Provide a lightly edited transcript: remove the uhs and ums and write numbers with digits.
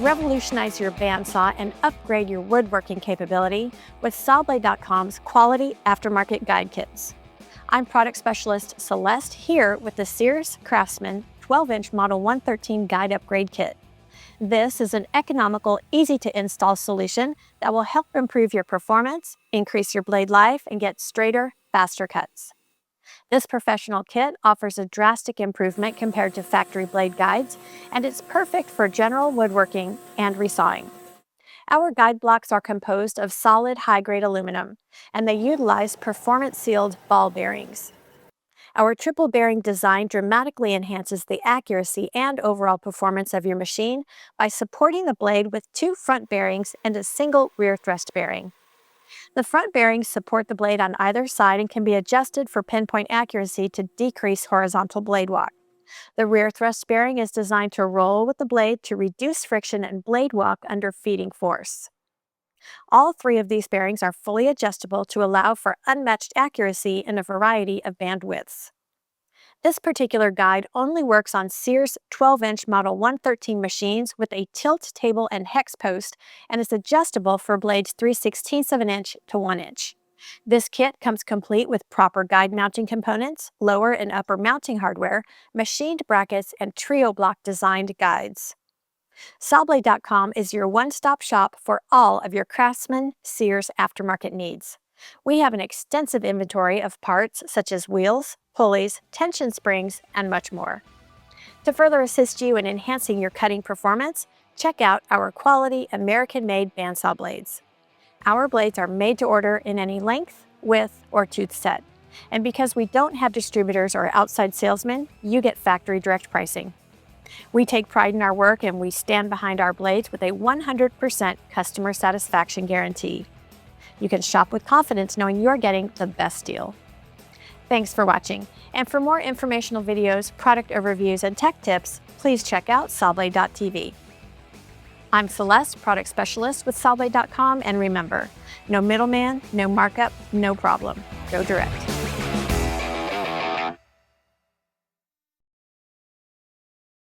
Revolutionize your bandsaw and upgrade your woodworking capability with Sawblade.com's quality aftermarket guide kits. I'm product specialist Celeste here with the Sears Craftsman 12-inch Model 113 Guide Upgrade Kit. This is an economical, easy-to-install solution that will help improve your performance, increase your blade life, and get straighter, faster cuts. This professional kit offers a drastic improvement compared to factory blade guides, and it's perfect for general woodworking and resawing. Our guide blocks are composed of solid high-grade aluminum, and they utilize performance-sealed ball bearings. Our triple bearing design dramatically enhances the accuracy and overall performance of your machine by supporting the blade with 2 front bearings and a single rear thrust bearing. The front bearings support the blade on either side and can be adjusted for pinpoint accuracy to decrease horizontal blade walk. The rear thrust bearing is designed to roll with the blade to reduce friction and blade walk under feeding force. All 3 of these bearings are fully adjustable to allow for unmatched accuracy in a variety of band widths. This particular guide only works on Sears 12-inch Model 113 machines with a tilt table and hex post and is adjustable for blades 3/16 of an inch to 1 inch. This kit comes complete with proper guide mounting components, lower and upper mounting hardware, machined brackets, and trio block designed guides. Sawblade.com is your one-stop shop for all of your Craftsman Sears aftermarket needs. We have an extensive inventory of parts such as wheels, pulleys, tension springs, and much more. To further assist you in enhancing your cutting performance, check out our quality American-made bandsaw blades. Our blades are made to order in any length, width, or tooth set. And because we don't have distributors or outside salesmen, you get factory direct pricing. We take pride in our work and we stand behind our blades with a 100% customer satisfaction guarantee. You can shop with confidence knowing you're getting the best deal. Thanks for watching, and for more informational videos, product overviews, and tech tips, please check out Sawblade.tv. I'm Celeste, product specialist with Sawblade.com, and remember, no middleman, no markup, no problem. Go direct.